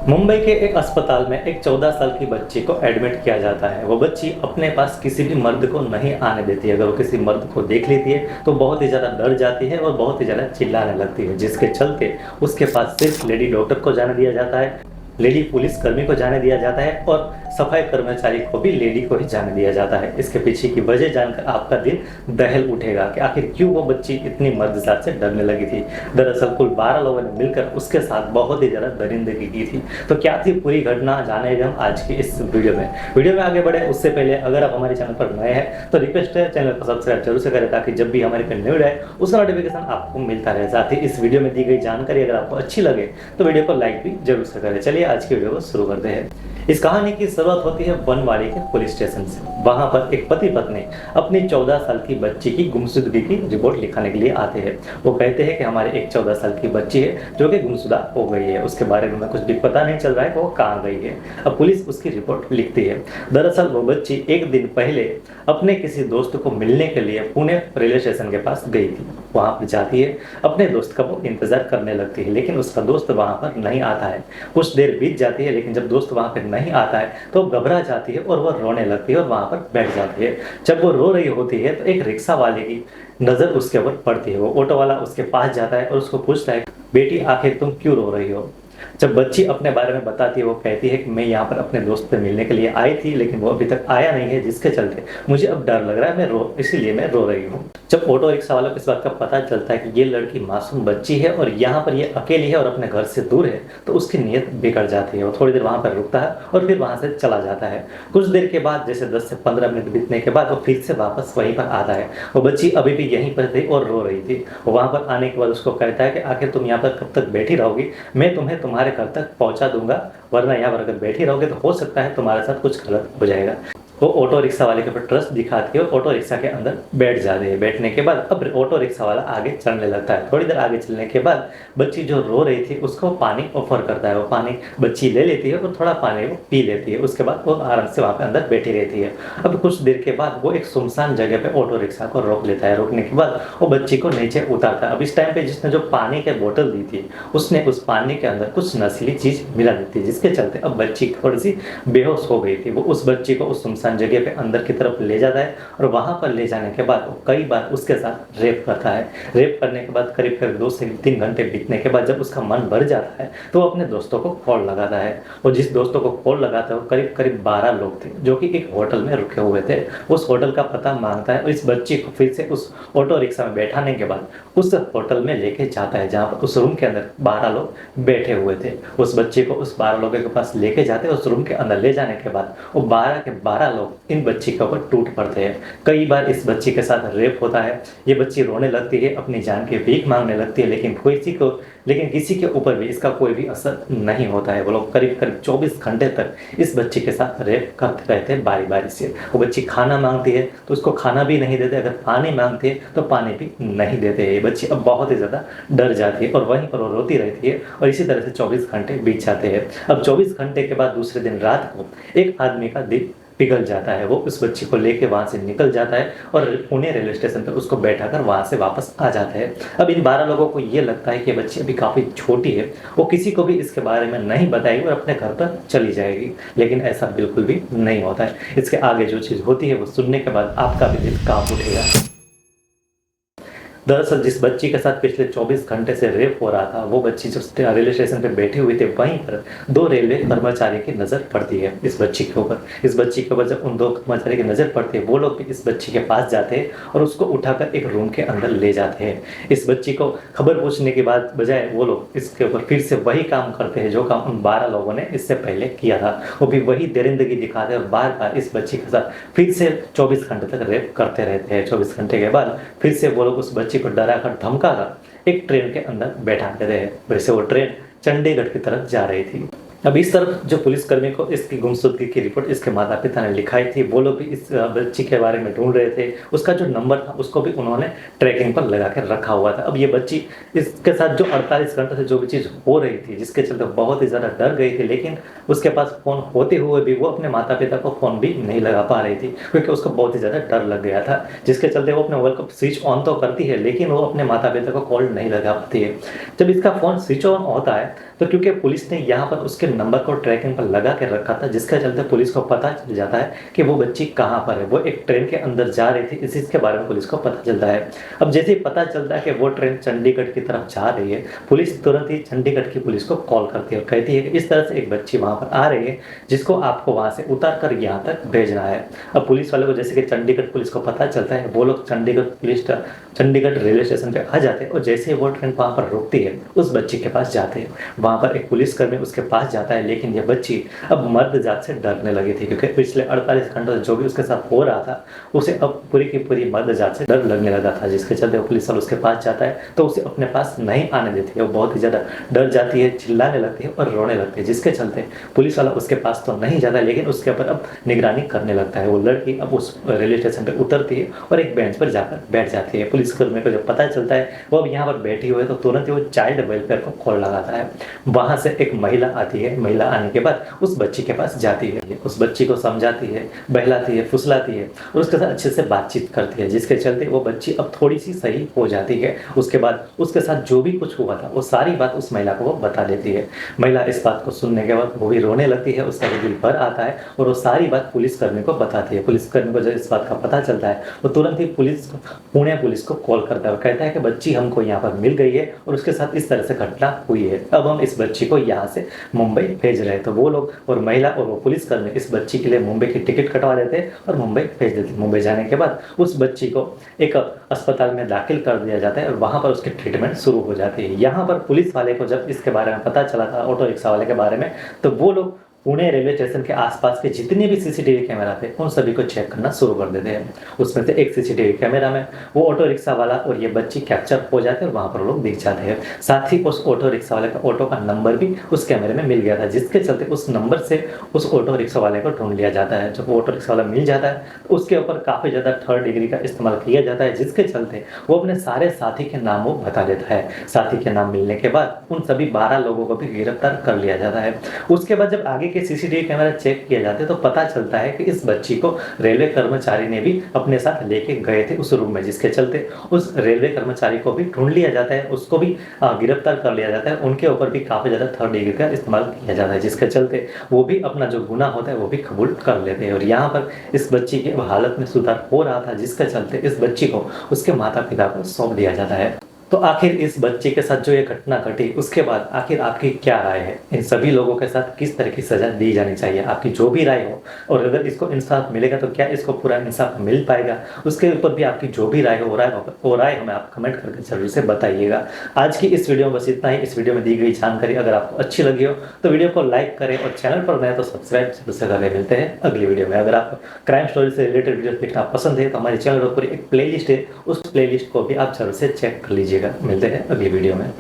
मुंबई के एक अस्पताल में एक 14 साल की बच्ची को एडमिट किया जाता है। वो बच्ची अपने पास किसी भी मर्द को नहीं आने देती है। अगर वो किसी मर्द को देख लेती है तो बहुत ही ज़्यादा डर जाती है और बहुत ही ज़्यादा चिल्लाने लगती है, जिसके चलते उसके पास सिर्फ लेडी डॉक्टर को जाने दिया जाता है, लेडी पुलिस कर्मी को जाने दिया जाता है और सफाई कर्मचारी को भी लेडी को ही जाने दिया जाता है। इसके पीछे की वजह जानकर आपका दिल दहल उठेगा कि आखिर क्यों वो बच्ची इतनी मर्दजात से डरने लगी थी। दरअसल कुल 12 लोगों ने मिलकर उसके साथ बहुत ही ज़्यादा दरिंदगी की थी। तो क्या थी पूरी घटना, जानेंगे हम आज की इस वीडियो में आगे बढ़े उससे पहले अगर आप हमारे चैनल पर नए हैं तो रिक्वेस्ट है चैनल को सब्सक्राइब जरूर से करें, ताकि जब भी हमारे पे न्यू आए उसका नोटिफिकेशन आपको मिलता रहे। साथ ही इस वीडियो में दी गई जानकारी अगर आपको अच्छी लगे तो वीडियो को लाइक भी जरूर से करें। चलिए आज की वीडियो को शुरू करते हैं। इस कहानी की शुरुआत होती है बनवाड़ी के पुलिस स्टेशन से। वहां पर एक पति पत्नी अपनी 14 साल की बच्ची की गुमशुदगी की रिपोर्ट लिखाने के लिए आते हैं। वो कहते हैं कि हमारे एक 14 साल की बच्ची है जो कि गुमशुदा हो गई है, उसके बारे में कुछ भी पता नहीं चल रहा है कि वो कहाँ गई है। अब पुलिस उसकी रिपोर्ट लिखती है। दरअसल वो बच्ची एक दिन पहले अपने किसी दोस्त को मिलने के लिए पुणे रेलवे स्टेशन के पास गई थी। वहां पर जाती है, अपने दोस्त का वो इंतजार करने लगती है, लेकिन उसका दोस्त वहां पर नहीं आता है। कुछ देर बीत जाती है, लेकिन जब दोस्त वहां पर नहीं आता है तो घबरा जाती है और वह रोने लगती है और वहां पर बैठ जाती है। जब वो रो रही होती है तो एक रिक्शा वाले की नजर उसके ऊपर पड़ती है। वो ऑटो वाला उसके पास जाता है और उसको पूछता है, बेटी आखिर तुम क्यों रो रही हो। जब बच्ची अपने बारे में बताती है, वो कहती है कि मैं यहाँ पर अपने दोस्त से मिलने के लिए आई थी, लेकिन वो अभी तक आया नहीं है, जिसके चलते मुझे अब डर लग रहा है, इसीलिए मैं रो रही हूँ। जब ऑटो रिक्शा वालों को इस बात का पता चलता है कि ये लड़की मासूम बच्ची है और यहाँ पर ये अकेली है और अपने घर से दूर है, तो उसकी नीयत बिगड़ जाती है। वो थोड़ी देर वहाँ पर रुकता है और फिर वहाँ से चला जाता है। कुछ देर के बाद, जैसे 10 से 15 मिनट बीतने के बाद, वो फिर से वापस वहीं पर आता है। वो बच्ची अभी भी यहीं पर थी और रो रही थी। वहाँ पर आने के बाद उसको कहता है कि आखिर तुम यहाँ पर कब तक बैठी रहोगी, मैं तुम्हें तुम्हारे घर तक पहुंचा दूंगा, वरना यहाँ पर अगर बैठी रहोगे तो हो सकता है तुम्हारे साथ कुछ गलत हो जाएगा। वो ऑटो रिक्शा वाले के ऊपर ट्रस्ट दिखाती है और ऑटो रिक्शा के अंदर बैठ जाते हैं। बैठने के बाद अब ऑटो रिक्शा वाला आगे चलने लगता है। थोड़ी देर आगे चलने के बाद बच्ची जो रो रही थी उसको पानी ऑफर करता है। वो पानी बच्ची ले लेती है और थोड़ा पानी वो पी लेती है। उसके बाद वो आराम से वहाँ पे अंदर बैठी रहती है। अब कुछ देर के बाद वो एक सुनसान जगह पे ऑटो रिक्शा को रोक लेता है। रोकने के बाद वो बच्ची को नीचे उतारता है। अब इस टाइम पे जिसने जो पानी की बोतल दी थी उसने उस पानी के अंदर कुछ नशीली चीज मिला दी थी, जिसके चलते अब बच्ची थोड़ी सी बेहोश हो गई थी। वो उस बच्ची को उस सुनसान जगह पे अंदर की तरफ ले जाता है और वहां पर ले जाने के बाद वो कई बार उसके साथ रेप करता है। रेप करने के बाद करीब 2 से 3 घंटे बीतने के बाद जब उसका मन भर जाता है तो वो अपने दोस्तों को कॉल लगाता है। और जिस दोस्तों को कॉल लगाता है वो करीब 12 लोग थे जो कि एक होटल में रुके हुए थे। उस होटल का पता मांगता है और इस बच्ची को फिर से उस ऑटो रिक्शा में बैठाने के बाद उस होटल में लेके जाता है, जहाँ पर उस रूम के अंदर 12 लोग बैठे हुए थे। उस बच्ची को उस 12 लोगों के पास लेके जाते हैं। उस रूम के अंदर ले जाने के बाद वो 12 के 12 लोग इन बच्ची के ऊपर टूट पड़ते हैं। कई बार इस बच्ची के साथ रेप होता है। ये बच्ची रोने लगती है, अपनी जान की भीख मांगने लगती है, लेकिन किसी के ऊपर भी इसका कोई भी असर नहीं होता है। वो लोग करीब 24 घंटे तक इस बच्ची के साथ रेप करते रहते हैं बारी बारी से। वो बच्ची खाना मांगती है तो उसको खाना भी नहीं देते, अगर पानी मांगती है तो पानी भी नहीं देते हैं। ये बच्ची अब बहुत ही ज़्यादा डर जाती है और वहीं पर वो रोती रहती है और इसी तरह से 24 घंटे बीत जाते हैं। अब 24 घंटे के बाद दूसरे दिन रात को एक आदमी का दिल पिघल जाता है। वो उस बच्ची को लेके वहां से निकल जाता है और पुणे रेलवे स्टेशन पर उसको बैठाकर वहां से वापस आ जाता है। अब इन 12 लोगों को ये लगता है कि बच्ची अभी काफ़ी छोटी है, वो किसी को भी इसके बारे में नहीं बताएगी और अपने घर पर चली जाएगी, लेकिन ऐसा बिल्कुल भी नहीं होता है। इसके आगे जो चीज़ होती है वो सुनने के बाद आपका भी दिल कांप उठेगा। दरअसल जिस बच्ची के साथ पिछले 24 घंटे से रेप हो रहा था, वो बच्ची जो रेलवे स्टेशन पे बैठी हुई थी, वहीं पर 2 रेलवे कर्मचारी की नज़र पड़ती है इस बच्ची के ऊपर। इस बच्ची के ऊपर जब उन 2 कर्मचारी की नज़र पड़ती है, वो लोग भी इस बच्ची के पास जाते हैं और उसको उठाकर एक रूम के अंदर ले जाते हैं। इस बच्ची को खबर पूछने के बाद बजाय वो लोग इसके ऊपर फिर से वही काम करते हैं जो काम उन 12 लोगों ने इससे पहले किया था। वो भी वही दरिंदगी दिखाते हैं और बार बार इस बच्ची के साथ फिर से 24 घंटे तक रेप करते रहते हैं। 24 घंटे के बाद फिर से वो लोग उस बच्ची को डराकर धमकाकर एक ट्रेन के अंदर बैठा देते हैं। वैसे वो ट्रेन चंडीगढ़ की तरफ जा रही थी। अब इस तरफ जो पुलिसकर्मी को इसकी गुमशुदगी की रिपोर्ट इसके माता पिता ने लिखाई थी, वो लोग भी इस बच्ची के बारे में ढूंढ रहे थे। उसका जो नंबर था उसको भी उन्होंने ट्रैकिंग पर लगा कर रखा हुआ था। अब ये बच्ची इसके साथ जो 48 घंटे से जो भी चीज़ हो रही थी, जिसके चलते बहुत ही ज़्यादा डर गई थी, लेकिन उसके पास फ़ोन होते हुए भी वो अपने माता पिता को फ़ोन भी नहीं लगा पा रही थी, क्योंकि उसको बहुत ही ज़्यादा डर लग गया था। जिसके चलते वो अपने मोबाइल को स्विच ऑन तो करती है, लेकिन वो अपने माता पिता को कॉल नहीं लगा पाती है। जब इसका फ़ोन स्विच ऑन होता है तो क्योंकि पुलिस ने यहाँ पर उसके नंबर को ट्रैकिंग पर लगा के रखा था, जिसके चलते पुलिस को पता चल जाता है कि वो बच्ची कहाँ पर है। वो एक ट्रेन के अंदर जा रही थी, इस चीज़ के बारे में पुलिस को पता चलता है। अब जैसे ही पता चलता है कि वो ट्रेन चंडीगढ़ की तरफ जा रही है, पुलिस तुरंत ही चंडीगढ़ की पुलिस को कॉल करती है और कहती है कि इस तरह से एक बच्ची वहाँ पर आ रही है, जिसको आपको वहाँ से उतार कर यहाँ तक भेजना है। अब पुलिस वाले को जैसे कि चंडीगढ़ पुलिस को पता चलता है, वो लोग चंडीगढ़ रेलवे स्टेशन पे आ जाते हैं और जैसे ही वो ट्रेन वहाँ पर रुकती है, उस बच्ची के पास जाते हैं। वहाँ पर एक पुलिसकर्मी उसके पास जाता है, लेकिन ये बच्ची अब मर्द जात से डरने लगी थी, क्योंकि पिछले 48 घंटों से जो भी उसके साथ हो रहा था, उसे अब पूरी की पूरी मर्द जात से डर लगने लगा था, जिसके चलते पुलिस वाला उसके पास जाता है तो उसे अपने पास नहीं आने देती है। वो बहुत ही ज़्यादा डर जाती है, चिल्लाने लगती है और रोने लगती है, जिसके चलते पुलिस वाला उसके पास तो नहीं जाता, लेकिन उसके ऊपर अब निगरानी करने लगता है। वो लड़की अब उस रेलवे स्टेशन पर उतरती है और एक बेंच पर जाकर बैठ जाती है। पुलिसकर्मी को जब पता चलता है वो अब यहाँ पर बैठी हुई है, तो तुरंत ही वो चाइल्ड वेलफेयर को कॉल लगाता है। वहाँ से एक महिला आती है। महिला आने के बाद उस बच्ची के पास जाती है, उस बच्ची को समझाती है, बहलाती है, फुसलाती है और उसके साथ अच्छे से बातचीत करती है, जिसके चलते वो बच्ची अब थोड़ी सी सही हो जाती है। उसके बाद उसके साथ जो भी कुछ हुआ था वो सारी बात उस महिला को वो बता देती है। महिला इस बात को सुनने के बाद वो भी रोने लगती है, उसका भी दिल भर आता है और वो सारी बात पुलिसकर्मी को बताती है। पुलिसकर्मी को जब इस बात का पता चलता है, वो तुरंत ही पुणे पुलिस को कॉल करता है और कहता है कि बच्ची हमको यहाँ पर मिल गई है और उसके साथ इस तरह से घटना हुई है। अब हम इस बच्ची को यहाँ से मुंबई भेज रहे हैं। तो वो लोग और महिला और वो पुलिसकर्मी इस बच्ची के लिए मुंबई की टिकट कटवा देते हैं और मुंबई भेज देते हैं। मुंबई जाने के बाद उस बच्ची को एक अस्पताल में दाखिल कर दिया जाता है और वहाँ पर उसकी ट्रीटमेंट शुरू हो जाती है। यहाँ पर पुलिस वाले को जब इसके बारे में पता चला था, ऑटो रिक्शा वाले के बारे में, तो वो लोग पुणे रेलवे स्टेशन के आसपास के जितने भी सीसीटीवी कैमरा थे उन सभी को चेक करना शुरू कर देते हैं। उसमें से एक सीसीटीवी कैमरा में वो ऑटो रिक्शा वाला और ये बच्ची कैप्चर हो जाते हैं और वहाँ पर लोग दिख जाते हैं। साथ ही उस ऑटो रिक्शा वाले का ऑटो का नंबर भी उस कैमरे में मिल गया था, जिसके चलते उस नंबर से उस ऑटो रिक्शा वाले को ढूंढ लिया जाता है। जब वो ऑटो रिक्शा वाला मिल जाता है तो उसके ऊपर काफ़ी ज़्यादा थर्ड डिग्री का इस्तेमाल किया जाता है, जिसके चलते वो अपने सारे साथी के नाम वो बता देता है। साथी के नाम मिलने के बाद उन सभी 12 लोगों को भी गिरफ्तार कर लिया जाता है। उसके बाद जब आगे के सीसीटीवी कैमरा चेक किए जाते तो पता चलता है कि इस बच्ची को रेलवे कर्मचारी ने भी अपने साथ लेके गए थे उस रूम में, जिसके चलते उस रेलवे कर्मचारी को भी ढूंढ लिया जाता है, उसको भी गिरफ्तार कर लिया जाता है। उनके ऊपर भी काफ़ी ज़्यादा थर्ड डिग्री का इस्तेमाल किया जाता है, जिसके चलते वो भी अपना जो गुनाह होता है वो भी कबूल कर लेते हैं। और यहाँ पर इस बच्ची की हालत में सुधार हो रहा था, जिसके चलते इस बच्ची को उसके माता पिता को सौंप दिया जाता है। तो आखिर इस बच्चे के साथ जो ये घटना घटी, उसके बाद आखिर आपकी क्या राय है? इन सभी लोगों के साथ किस तरह की सजा दी जानी चाहिए? आपकी जो भी राय हो, और अगर इसको इंसाफ मिलेगा तो क्या इसको पूरा इंसाफ मिल पाएगा, उसके ऊपर भी आपकी जो भी राय हो, राय हमें आप कमेंट करके जरूर से बताइएगा। आज की इस वीडियो में बस इतना ही। इस वीडियो में दी गई जानकारी अगर आपको अच्छी लगी हो तो वीडियो को लाइक करें और चैनल पर नए तो सब्सक्राइब जरूर से करें। मिलते हैं अगली वीडियो में। अगर आपको क्राइम स्टोरी से रिलेटेड वीडियो देखना पसंद है तो हमारे चैनल पर पूरी एक प्लेलिस्ट है, उस प्लेलिस्ट को भी आप जरूर से चेक कर लीजिएगा। मिलते हैं अगली वीडियो में।